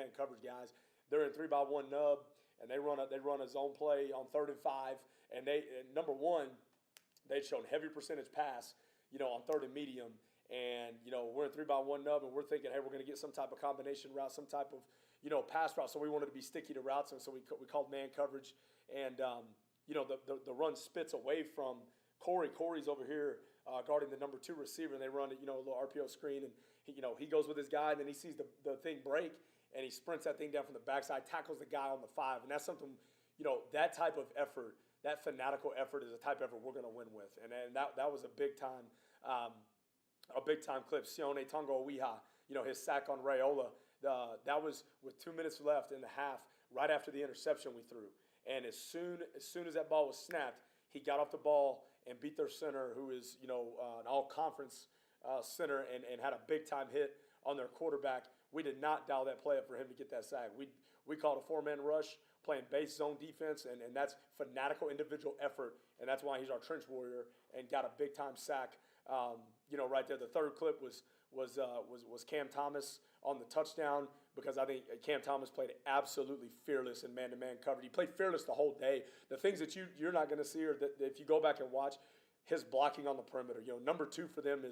man-to-man coverage guys. They're in 3-by-1 nub, and they run a zone play on 3rd and 5. And number one, they'd shown heavy percentage pass, on 3rd and medium. And, we're in 3-by-1 nub, and we're thinking, hey, we're going to get some type of combination route, some type of, pass route. So we wanted to be sticky to routes, and so we called man coverage. And, the run spits away from Corey. Corey's over here guarding the number 2 receiver, and they run, a little RPO screen. And, he goes with his guy, and then he sees the thing break, and he sprints that thing down from the backside, tackles the guy on the 5. And that's something, that type of effort, that fanatical effort is the type of effort we're going to win with. And that was a big time clip. Sione Tongo Owiha, his sack on Rayola. That was with 2 minutes left in the half, right after the interception we threw. And as soon as that ball was snapped, he got off the ball and beat their center, who is, an all-conference center, and had a big-time hit on their quarterback. We did not dial that play up for him to get that sack. We called a 4-man rush, playing base zone defense, and that's fanatical individual effort, and that's why he's our trench warrior and got a big-time sack, right there. The third clip was Cam Thomas on the touchdown, because I think Cam Thomas played absolutely fearless in man-to-man coverage. He played fearless the whole day. The things that you're not going to see, or that if you go back and watch, his blocking on the perimeter. Number 2 for them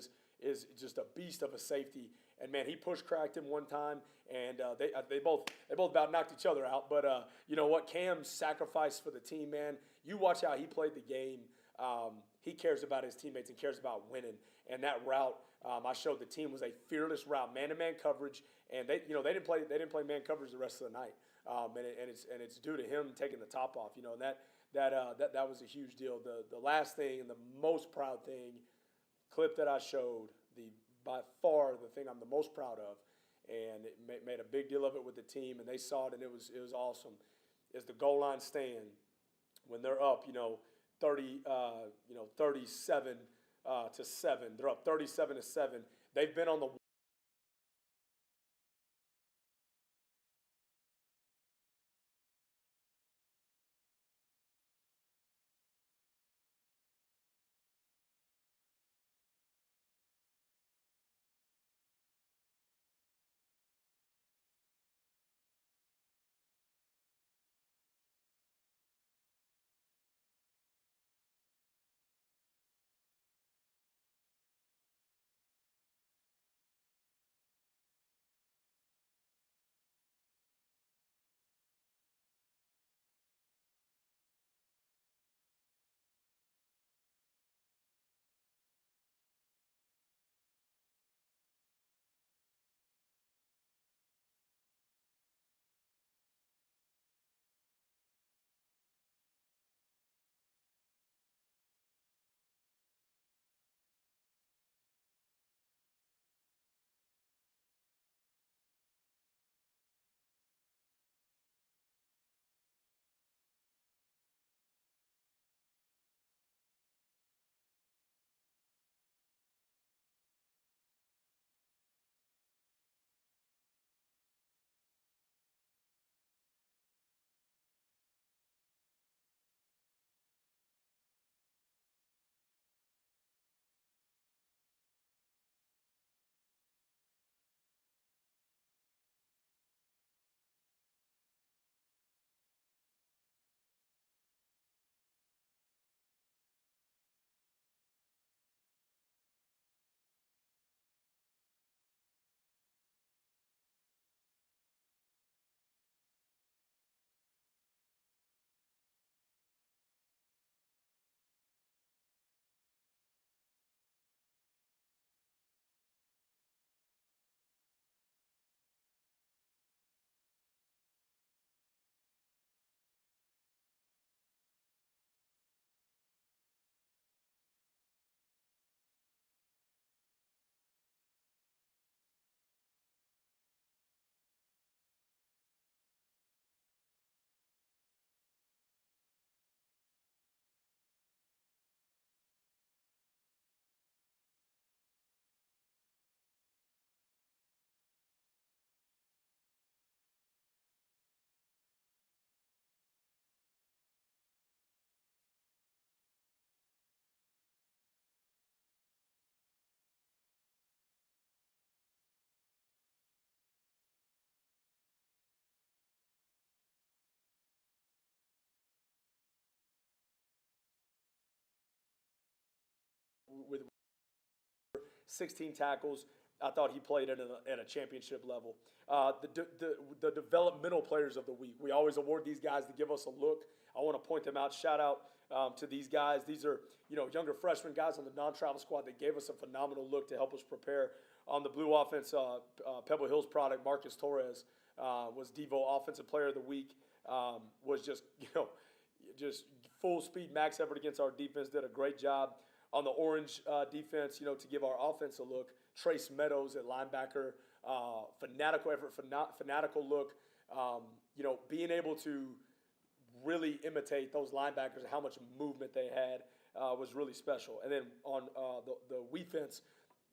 is just a beast of a safety. And man, he push cracked him one time, and they both about knocked each other out. But you know what? Cam sacrificed for the team, man. You watch how he played the game. He cares about his teammates and cares about winning. And that route, I showed the team, was a fearless route, man-to-man coverage. And they didn't play man coverage the rest of the night. And it's due to him taking the top off. And that was a huge deal. The last thing and the most proud thing, clip that I showed, by far the thing I'm the most proud of, and it made a big deal of it with the team, and they saw it, and it was awesome, is the goal line stand when they're up, 37 to 7. They're up 37 to 7. They've been on the 16 tackles. I thought he played at a championship level. The developmental players of the week. We always award these guys to give us a look. I want to point them out. Shout out to these guys. These are younger freshman guys on the non-travel squad that gave us a phenomenal look to help us prepare. On the blue offense, Pebble Hills product, Marcus Torres was Devo Offensive Player of the Week. Was just full speed max effort against our defense. Did a great job on the orange defense. To give our offense a look. Trace Meadows at linebacker, fanatical effort, fanatical look. Being able to really imitate those linebackers and how much movement they had was really special. And then on the defense,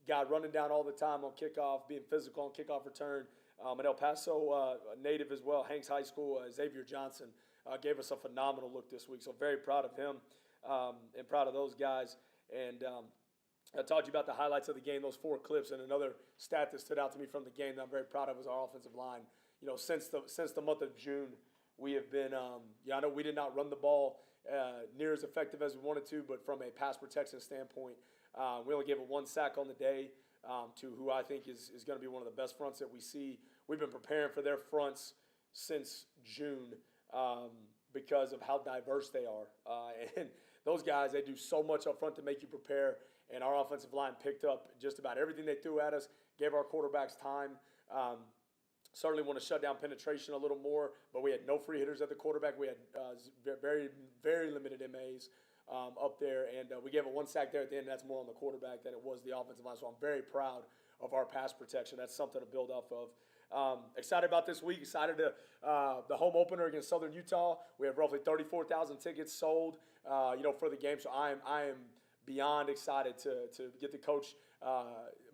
guy running down all the time on kickoff, being physical on kickoff return. An El Paso native as well, Hanks High School, Xavier Johnson gave us a phenomenal look this week. So very proud of him and proud of those guys. And I talked to you about the highlights of the game, those 4 clips, and another stat that stood out to me from the game that I'm very proud of was our offensive line. Since the month of June, we have been, I know we did not run the ball near as effective as we wanted to, but from a pass protection standpoint, we only gave it 1 sack on the day to who I think is going to be one of the best fronts that we see. We've been preparing for their fronts since June because of how diverse they are. And those guys, they do so much up front to make you prepare. And our offensive line picked up just about everything they threw at us, gave our quarterbacks time. Certainly want to shut down penetration a little more, but we had no free hitters at the quarterback. We had very, very limited MAs up there, and we gave it 1 sack there at the end. That's more on the quarterback than it was the offensive line, so I'm very proud of our pass protection. That's something to build off of. Excited about this week. Excited to the home opener against Southern Utah. We have roughly 34,000 tickets sold, for the game, so I am beyond excited to get to coach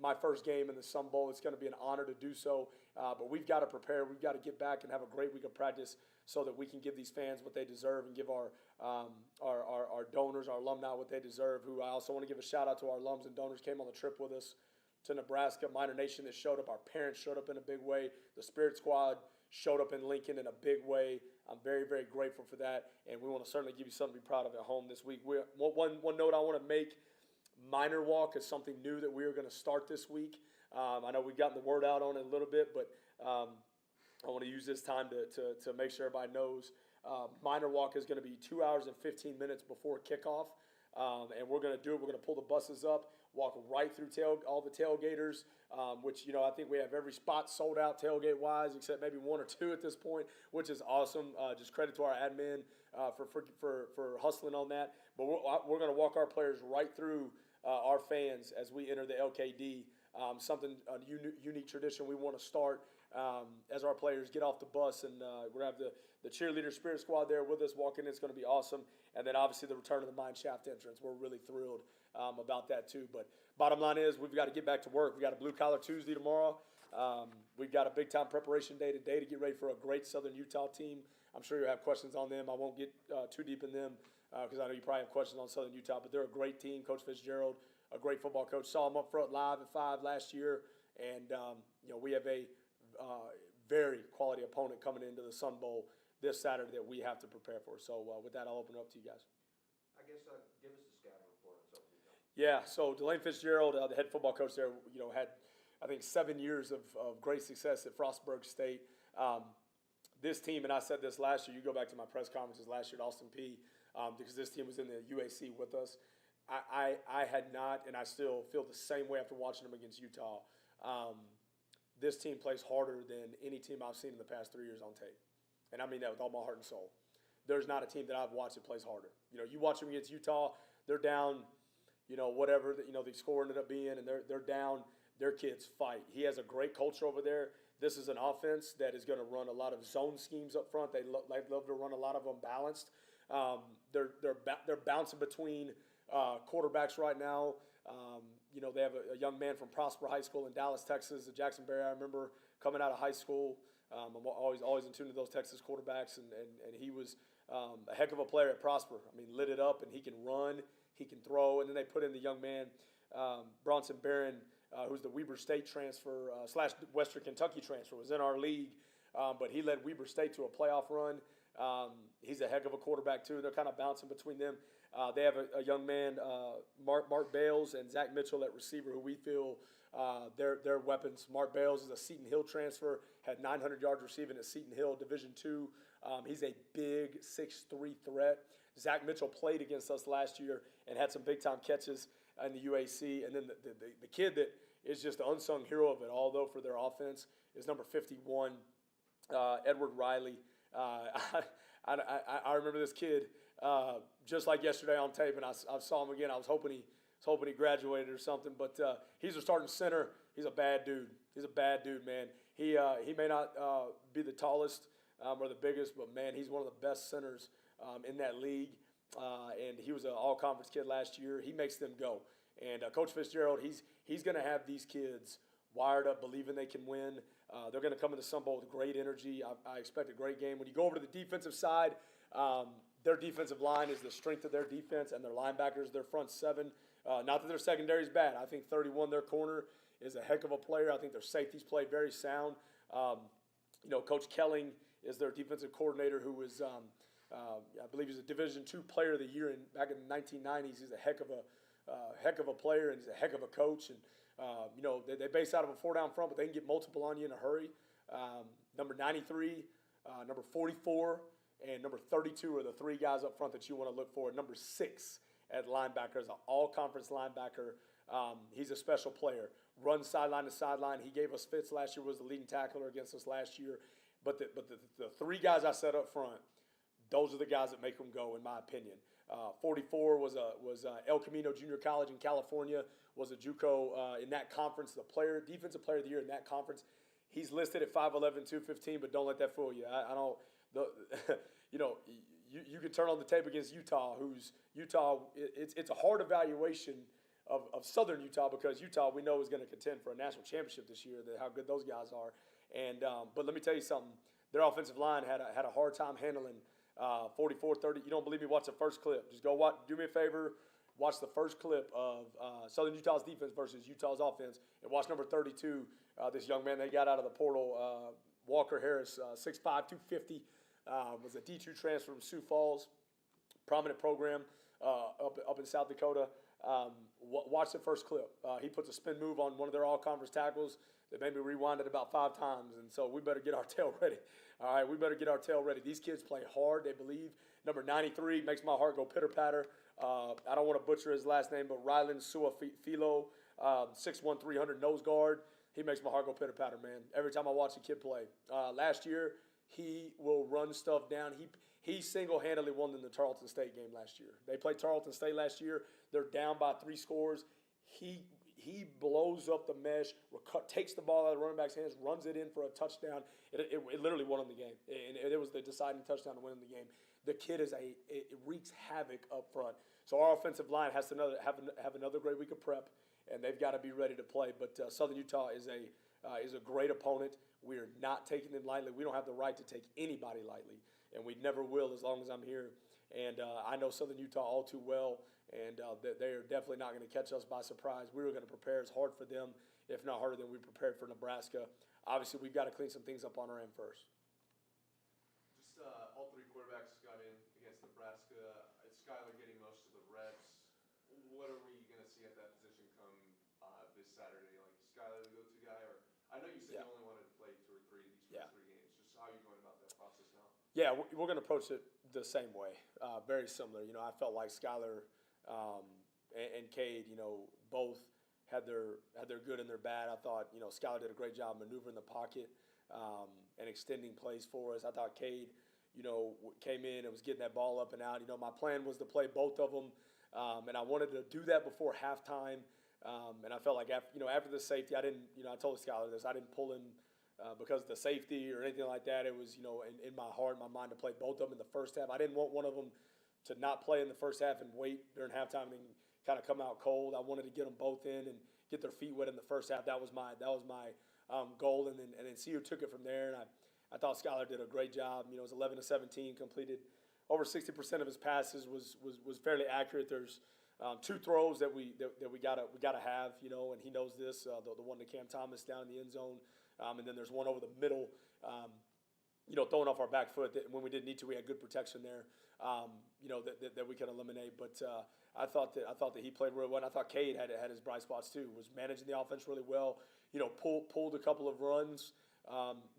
my first game in the Sun Bowl. It's going to be an honor to do so, but we've got to prepare. We've got to get back and have a great week of practice so that we can give these fans what they deserve and give our donors, our alumni, what they deserve. Who I also want to give a shout out to our alums and donors came on the trip with us to Nebraska. Minor Nation that showed up. Our parents showed up in a big way. The Spirit Squad showed up in Lincoln in a big way. I'm very, very grateful for that, and we want to certainly give you something to be proud of at home this week. One note I want to make, Minor Walk is something new that we are going to start this week. I know we've gotten the word out on it a little bit, but I want to use this time to make sure everybody knows. Minor Walk is going to be 2 hours and 15 minutes before kickoff, and we're going to do it. We're going to pull the buses up, walk right through all the tailgaters, which, I think we have every spot sold out tailgate-wise, except maybe 1 or 2 at this point, which is awesome. Just credit to our admin for hustling on that. But we're going to walk our players right through our fans as we enter the LKD. Something, a unique tradition we want to start as our players get off the bus, and we're going to have the cheerleader Spirit Squad there with us walking in. It's going to be awesome. And then obviously the return of the mine shaft entrance. We're really thrilled about that too. But bottom line is we've got to get back to work. We've got a Blue Collar Tuesday tomorrow. We've got a big time preparation day today to get ready for a great Southern Utah team. I'm sure you'll have questions on them. I won't get too deep in them because I know you probably have questions on Southern Utah, but they're a great team. Coach Fitzgerald, a great football coach. Saw him up front live at 5 last year, and we have a very quality opponent coming into the Sun Bowl this Saturday that we have to prepare for. So with that, I'll open it up to you guys. I guess give us the scouting report on Southern Utah. Yeah, so Delane Fitzgerald, the head football coach there, had I think 7 years of great success at Frostburg State. This team, and I said this last year, you go back to my press conferences last year at Austin Peay, because this team was in the UAC with us. I had not, and I still feel the same way after watching them against Utah. This team plays harder than any team I've seen in the past 3 years on tape. And I mean that with all my heart and soul. There's not a team that I've watched that plays harder. You watch them against Utah, they're down, whatever, the score ended up being, and they're down. Their kids fight. He has a great culture over there. This is an offense that is going to run a lot of zone schemes up front. They love to run a lot of them balanced. They're bouncing between quarterbacks right now. They have a young man from Prosper High School in Dallas, Texas, Jackson Berry. I remember coming out of high school. I'm always in tune to those Texas quarterbacks, and he was a heck of a player at Prosper. I mean, lit it up, and he can run, he can throw. And then they put in the young man, Bronson Barron, who's the Weber State transfer / Western Kentucky transfer, was in our league, but he led Weber State to a playoff run. He's a heck of a quarterback too. They're kind of bouncing between them. They have a young man, Mark Bales and Zach Mitchell at receiver, who we feel they're weapons. Mark Bales is a Seton Hill transfer, had 900 yards receiving at Seton Hill, Division II. He's a big 6'3" threat. Zach Mitchell played against us last year and had some big-time catches in the UAC. And then the kid that is just the unsung hero of it all, though, for their offense is number 51, Edward Riley. I remember this kid just like yesterday on tape, and I saw him again. I was hoping he graduated or something, but he's a starting center. He's a bad dude. He's a bad dude, man. He may not be the tallest or the biggest, but man, he's one of the best centers in that league. And he was an all-conference kid last year. He makes them go. And Coach Fitzgerald, he's going to have these kids wired up, believing they can win. They're going to come into Sun Bowl with great energy. I expect a great game. When you go over to the defensive side, their defensive line is the strength of their defense, and their linebackers, their front seven. Not that their secondary is bad. I think 31, their corner, is a heck of a player. I think their safeties play very sound. Coach Kelling is their defensive coordinator, who was, I believe, he's a Division II Player of the Year back in the 1990s. He's a heck of a player, and he's a heck of a coach. And they base out of a 4-down front, but they can get multiple on you in a hurry. Number 93, number 44, and number 32 are the three guys up front that you want to look for. Number 6 at linebacker is an all-conference linebacker. He's a special player. Runs sideline to sideline. He gave us fits last year, was the leading tackler against us last year. But the three guys I set up front, those are the guys that make them go, in my opinion. 44 was El Camino Junior College in California, was a JUCO in that conference, the defensive player of the year in that conference. He's listed at 5'11", 215, but don't let that fool you. I don't. You can turn on the tape against Utah, it's a hard evaluation of Southern Utah, because Utah we know is going to contend for a national championship this year, how good those guys are. And but let me tell you something, their offensive line had a hard time handling 44-30. You don't believe me? Watch the first clip. Just go watch. Do me a favor. Watch the first clip of Southern Utah's defense versus Utah's offense, and watch number 32. This young man they got out of the portal, Walker Harris, 6'5", 250, was a D2 transfer from Sioux Falls, prominent program up in South Dakota. Watch the first clip. He puts a spin move on one of their all-conference tackles that made me rewind it about 5 times, and so we better get our tail ready. All right, we better get our tail ready. These kids play hard. They believe. Number 93 makes my heart go pitter-patter. I don't want to butcher his last name, but Rylan Suafilo, 6'1", 300 nose guard. He makes my heart go pitter-patter, man, every time I watch a kid play. Last year, he will run stuff down. He single-handedly won them the Tarleton State game last year. They played Tarleton State last year. They're down by 3 scores. He blows up the mesh, takes the ball out of the running back's hands, runs it in for a touchdown. It literally won him the game, and it was the deciding touchdown to win him the game. The kid it wreaks havoc up front. So our offensive line has to have another great week of prep, and they've got to be ready to play. But Southern Utah is a great opponent. We are not taking them lightly. We don't have the right to take anybody lightly, and we never will as long as I'm here. And I know Southern Utah all too well, and they are definitely not going to catch us by surprise. We were going to prepare as hard for them, if not harder than we prepared for Nebraska. Obviously, we've got to clean some things up on our end first. Just all 3 quarterbacks got in against Nebraska. Skyler getting most of the reps. What are we going to see at that position come this Saturday? Like, is Skyler the go-to guy? Or I know you said you only wanted to play 2 or 3 of these first 3 games. Just how are you going about that process now? Yeah, we're going to approach it the same way, very similar. I felt like Skyler and Cade, both had their good and their bad. I thought, Skyler did a great job maneuvering the pocket and extending plays for us. I thought Cade, came in and was getting that ball up and out. My plan was to play both of them, and I wanted to do that before halftime. And I felt like after the safety, I told Skyler this, I didn't pull him because of the safety or anything like that. It was, in my heart, my mind, to play both of them in the first half. I didn't want one of them to not play in the first half and wait during halftime and kind of come out cold. I wanted to get them both in and get their feet wet in the first half. That was my goal, and then see who took it from there. And I thought Skyler did a great job. It was 11 to 17, completed over 60% of his passes, was fairly accurate. There's 2 throws that we gotta have, and he knows this. The one to Cam Thomas down in the end zone, and then there's one over the middle. throwing off our back foot that when we didn't need to. We had good protection there, that we could eliminate. But I thought that he played really well. And I thought Cade had his bright spots too. Was managing the offense really well. Pulled a couple of runs,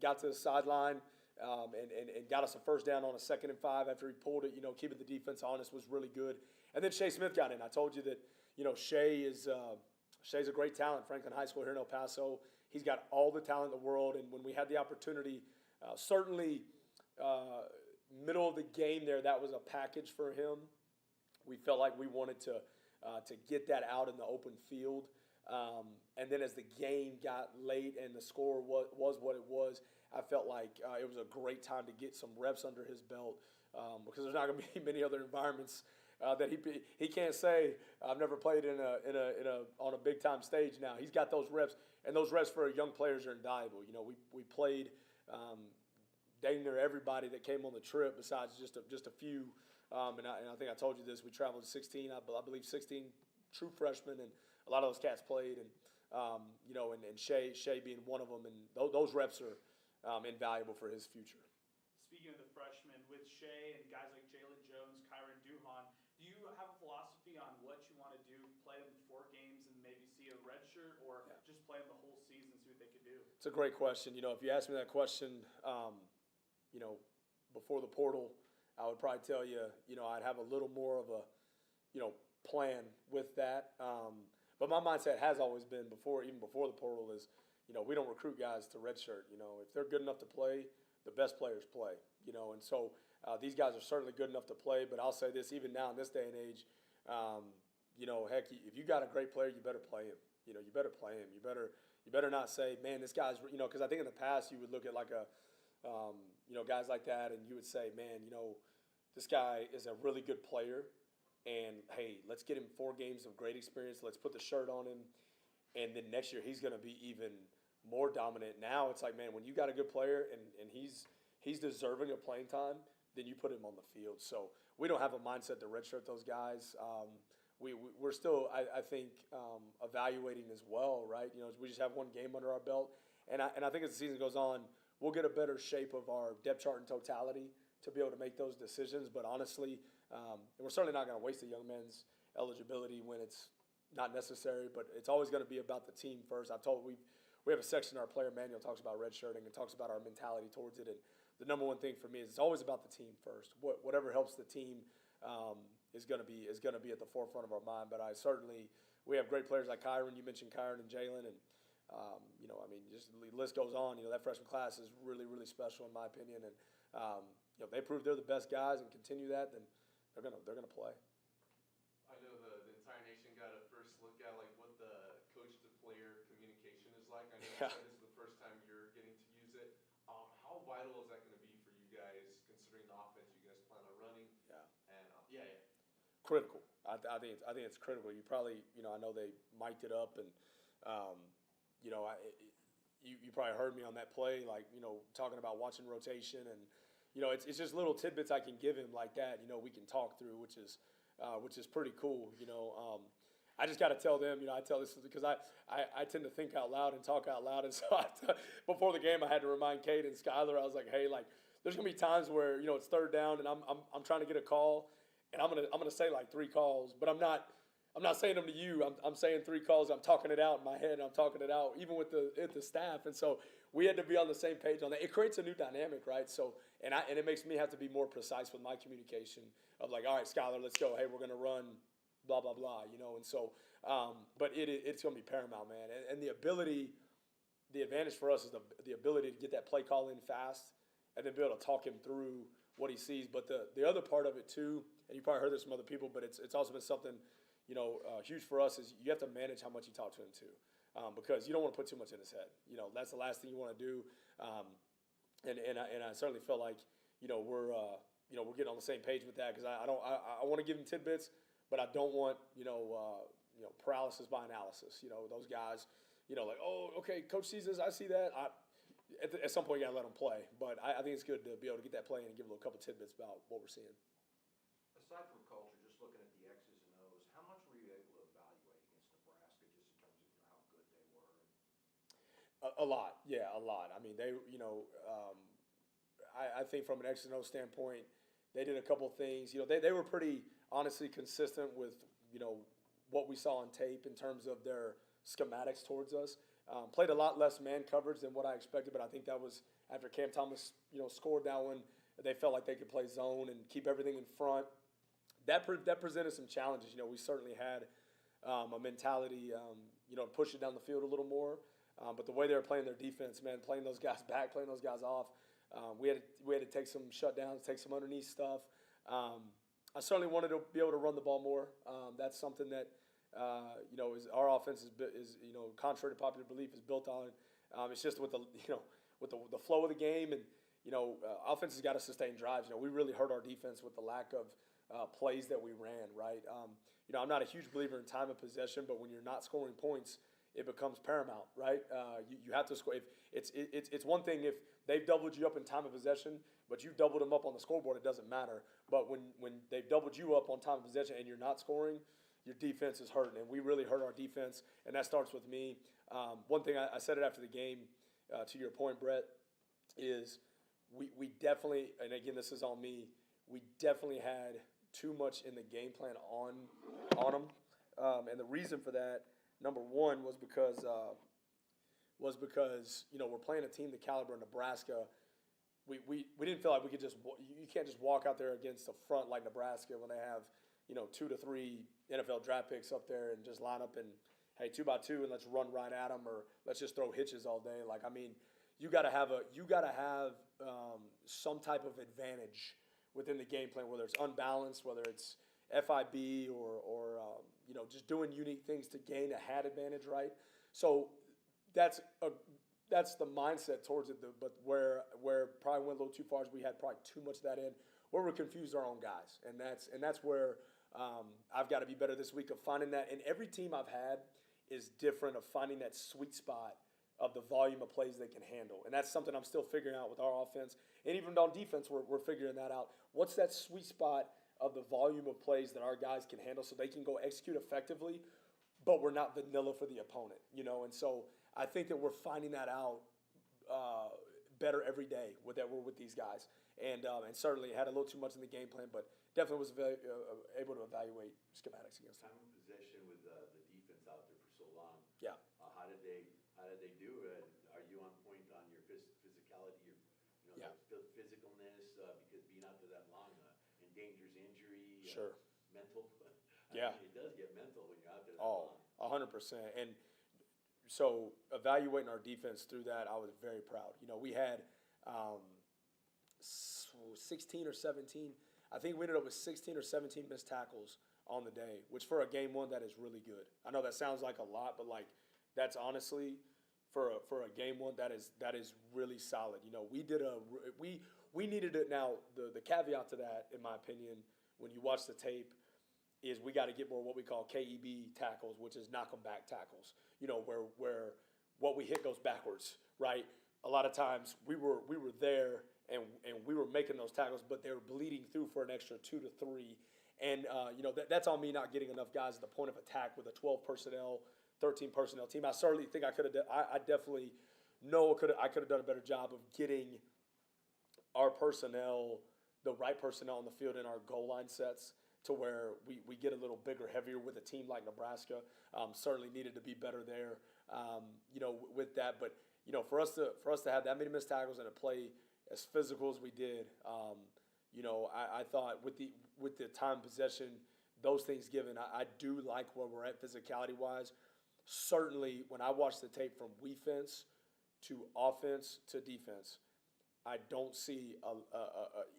got to the sideline, and got us a first down on a 2nd and 5 after he pulled it. Keeping the defense honest was really good. And then Shea Smith got in. I told you that Shea's a great talent. Franklin High School here in El Paso. He's got all the talent in the world. And when we had the opportunity, certainly middle of the game there, that was a package for him. We felt like we wanted to get that out in the open field. And then as the game got late and the score was what it was, I felt like it was a great time to get some reps under his belt because there's not going to be many other environments that he can't say I've never played on a big time stage. Now he's got those reps, and those reps for young players are invaluable. We played dang near everybody that came on the trip besides just a few. And I think I told you this. We traveled to 16, I believe 16 true freshmen, and a lot of those cats played, and Shea being one of them, and those reps are invaluable for his future. Speaking of the freshmen, with Shea and guys like Jalen Jones, Kyron Duhan, do you have a philosophy on what you want to do? Play them 4 games and maybe see a redshirt, or just play them the whole season and see what they could do? It's a great question. If you asked me that question, before the portal, I would probably tell you, I'd have a little more of a, plan with that. But my mindset has always been even before the portal is, we don't recruit guys to redshirt. If they're good enough to play, the best players play. And so these guys are certainly good enough to play. But I'll say this, even now in this day and age, heck, if you got a great player, you better play him. You better play him. You better not say, man, this guy's, because I think in the past you would look at like guys like that, and you would say, man, this guy is a really good player, and hey, let's get him 4 games of great experience. Let's put the shirt on him, and then next year he's going to be even more dominant. Now it's like, man, when you got a good player and he's deserving of playing time, then you put him on the field. So we don't have a mindset to redshirt those guys. We're still, I think, evaluating as well, right? We just have 1 game under our belt, and I think as the season goes on, we'll get a better shape of our depth chart in totality to be able to make those decisions. But honestly, we're certainly not going to waste a young man's eligibility when it's not necessary. But it's always going to be about the team first. We have a section in our player manual that talks about redshirting and talks about our mentality towards it. And the number one thing for me is it's always about the team first. Whatever helps the team is going to be at the forefront of our mind. But we have great players like Kyron. You mentioned Kyron and Jalen, and just the list goes on. That freshman class is really, really special in my opinion. And if they prove they're the best guys and continue that, then they're gonna play. I know the entire nation got a first look at like what the coach to player communication is like. I know you said this is the first time you're getting to use it. How vital is that going to be for you guys, considering the offense you guys plan on running? Yeah. And Critical. I think it's critical. You probably, I know they mic'd it up, and you probably heard me on that play, like talking about watching rotation, and it's just little tidbits I can give him like that. We can talk through, which is pretty cool. I just got to tell them. I tell this because I tend to think out loud and talk out loud, and so before the game I had to remind Cade and Skylar. I was like, hey, like there's gonna be times where it's 3rd down and I'm trying to get a call, and I'm gonna say like 3 calls, but I'm not saying them to you. I'm saying 3 calls. I'm talking it out in my head. I'm talking it out even with the staff. And so we had to be on the same page on that. It creates a new dynamic, right? So and it makes me have to be more precise with my communication of like, all right, Skylar, let's go. Hey, we're gonna run, blah blah blah. And so, but it's gonna be paramount, man. And the advantage for us is the ability to get that play call in fast, and then be able to talk him through what he sees. But the other part of it too, and you probably heard this from other people, but it's also been something huge for us is you have to manage how much you talk to him too, because you don't want to put too much in his head. That's the last thing you want to do. And I certainly feel like we're getting on the same page with that, because I want to give him tidbits, but I don't want paralysis by analysis. Those guys, like, oh, okay, coach sees this, I see that. At some point you gotta let them play, but I think it's good to be able to get that play in and give a couple tidbits about what we're seeing. Aside from culture, just looking at the X's and O's, how much were you able to evaluate against Nebraska, just in terms of how good they were? A lot, yeah, a lot. I mean, they, I think from an X and O standpoint, they did a couple of things. You know, they were pretty honestly consistent with, you know, what we saw on tape in terms of their schematics towards us. Played a lot less man coverage than what I expected, but I think that was after Cam Thomas, you know, scored that one. They felt like they could play zone and keep everything in front. That presented some challenges. You know, we certainly had a mentality, you know, to push it down the field a little more. But the way they were playing their defense, man, playing those guys back, playing those guys off, we had to take some shutdowns, take some underneath stuff. I certainly wanted to be able to run the ball more. That's something that you know is our offense is you know, contrary to popular belief, is built on. It's just with the the flow of the game, and you know, offense has got to sustain drives. You know, we really hurt our defense with the lack of plays that we ran. Right. You know, I'm not a huge believer in time of possession, but when you're not scoring points, it becomes paramount, right? You have to score. It's one thing if they've doubled you up in time of possession, but you've doubled them up on the scoreboard, it doesn't matter. But when they've doubled you up on time of possession and you're not scoring, your defense is hurting, and we really hurt our defense, and that starts with me. One thing I said it after the game, to your point, Brett, is we definitely, and again, this is on me, we definitely had too much in the game plan on them, and the reason for that, number one, was because you know, we're playing a team the caliber of Nebraska. We didn't feel like we could just, you can't just walk out there against a front like Nebraska when they have, you know, 2 to 3 NFL draft picks up there and just line up and, hey, 2 by 2 and let's run right at them, or let's just throw hitches all day. Like, I mean, you got to have some type of advantage within the game plan, whether it's unbalanced, whether it's FIB or you know, just doing unique things to gain a hat advantage, right? So that's the mindset towards it. But where probably went a little too far is we had probably too much of that in, where we confused our own guys, and that's where I've got to be better this week of finding that. And every team I've had is different of finding that sweet spot of the volume of plays they can handle, and that's something I'm still figuring out with our offense, and even on defense, we're figuring that out. What's that sweet spot of the volume of plays that our guys can handle so they can go execute effectively, but we're not vanilla for the opponent, you know? And so I think that we're finding that out better every day with these guys. And certainly had a little too much in the game plan, but definitely was able to evaluate schematics against them. Time of possession with the defense out there for so long. Yeah. How did they do it? Are you on point on your physicality, your Yeah. physicalness? Because being out there that long endangers injury. Sure. Mental. Yeah. I mean, it does get mental when you're out there that Oh, long. 100%. And so evaluating our defense through that, I was very proud. You know, we had 16 or 17. I think we ended up with 16 or 17 missed tackles on the day, which for a game one, that is really good. I know that sounds like a lot, but like that's honestly for a game one, that is really solid. You know, we needed it. Now the caveat to that, in my opinion, when you watch the tape, is we got to get more what we call KEB tackles, which is knock 'em back tackles. You know, where what we hit goes backwards, right? A lot of times we were there and we were making those tackles, but they were bleeding through for an extra 2 to 3. And you know, that's on me not getting enough guys at the point of attack with a 12 personnel, 13 personnel team. I certainly think I could have. I definitely know I could have done a better job of getting our personnel, the right personnel on the field in our goal line sets, to where we get a little bigger, heavier with a team like Nebraska. Certainly needed to be better there, you know, with that. But you know, for us to have that many missed tackles and to play as physical as we did, you know, I thought with the time possession, those things given, I do like where we're at physicality wise. Certainly, when I watch the tape from defense to offense to defense, I don't see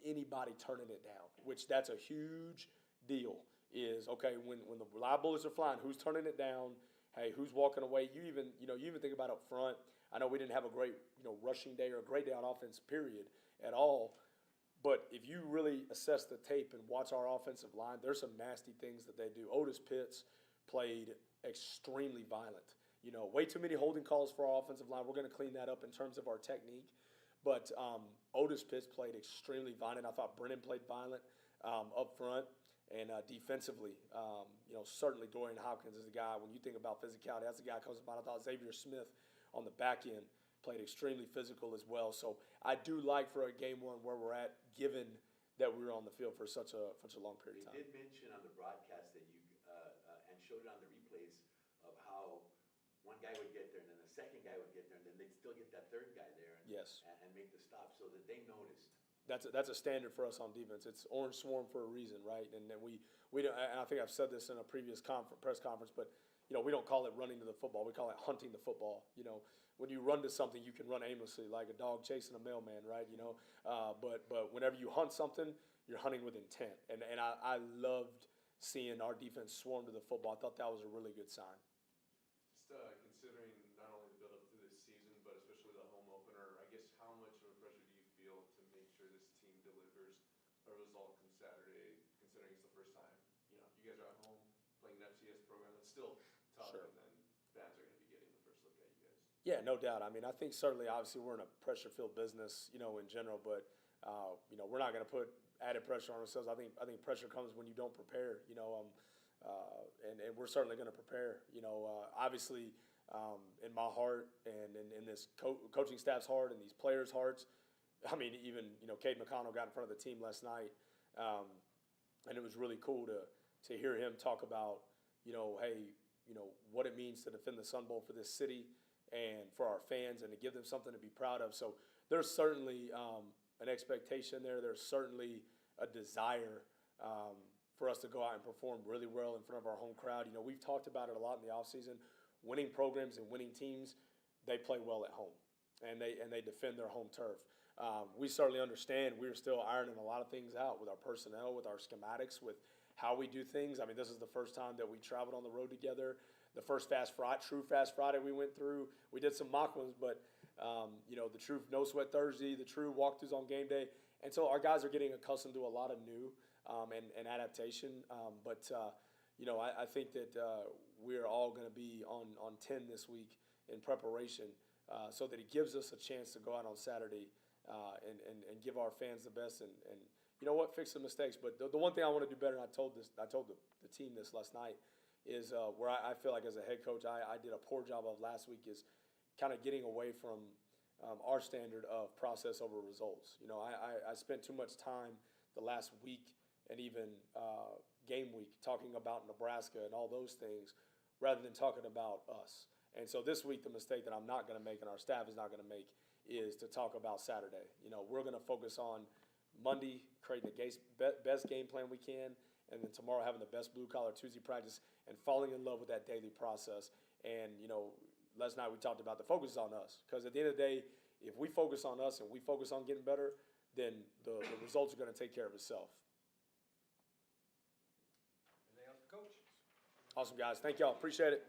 anybody turning it down, which that's a huge deal. Is okay when the live bullets are flying, who's turning it down? Hey, who's walking away? You even think about up front. I know we didn't have a great rushing day or a great day on offense period at all, but if you really assess the tape and watch our offensive line, there's some nasty things that they do. Otis Pitts played extremely violent. You know, way too many holding calls for our offensive line. We're going to clean that up in terms of our technique. But Otis Pitts played extremely violent. I thought Brennan played violent up front and defensively. You know, certainly Dorian Hopkins is the guy. When you think about physicality, that's the guy who comes about. I thought Xavier Smith on the back end played extremely physical as well. So I do like for a game one where we're at, given that we were on the field for such a long period of They time. did mention on the broadcast that you, and showed it on the replays of how one guy would get there and then the second guy would get there and then they'd still get that third guy there Yes. and make the stop so that they noticed. That's a standard for us on defense. It's orange swarm for a reason, right? And then we don't. And I think I've said this in a previous press conference, but we don't call it running to the football. We call it hunting the football. When you run to something, you can run aimlessly like a dog chasing a mailman, right? But whenever you hunt something, you're hunting with intent. And I loved seeing our defense swarm to the football. I thought that was a really good sign. Just considering not only the build-up to this season, but especially the home opener, I guess how much of a pressure do you feel to make sure this team delivers a result come Saturday, considering it's the first time, you guys are at home playing an FCS program that's still tough, Sure. and then fans are going to be getting the first look at you guys. Yeah, no doubt. I mean, I think certainly, obviously, we're in a pressure-filled business, in general, but we're not going to put added pressure on ourselves. I think pressure comes when you don't prepare, and we're certainly going to prepare. Obviously, in my heart and in this coaching staff's heart and these players' hearts. I mean, even Cade McConnell got in front of the team last night, and it was really cool to hear him talk about hey, what it means to defend the Sun Bowl for this city and for our fans, and to give them something to be proud of. So there's certainly an expectation there. There's certainly a desire for us to go out and perform really well in front of our home crowd. We've talked about it a lot in the offseason. Winning programs and winning teams, they play well at home, and they defend their home turf. We certainly understand we're still ironing a lot of things out with our personnel, with our schematics, with how we do things. I mean, this is the first time that we traveled on the road together. The first true Fast Friday we went through. We did some mock ones, but the true No Sweat Thursday, the true walkthroughs on game day. And so our guys are getting accustomed to a lot of new and adaptation. I think that we're all going to be on 10 this week in preparation so that it gives us a chance to go out on Saturday and give our fans the best and fix the mistakes. But the one thing I want to do better, and I told the team this last night, is where I feel like as a head coach I did a poor job of last week, is kind of getting away from our standard of process over results. I spent too much time the last week and even game week talking about Nebraska and all those things rather than talking about us. And so this week, the mistake that I'm not going to make and our staff is not going to make is to talk about Saturday. We're going to focus on Monday, creating the best game plan we can, and then tomorrow having the best blue-collar Tuesday practice and falling in love with that daily process. And, last night we talked about the focus is on us, because at the end of the day, if we focus on us and we focus on getting better, then the results are going to take care of itself. Anything else for Coach? Awesome, guys. Thank y'all. Appreciate it.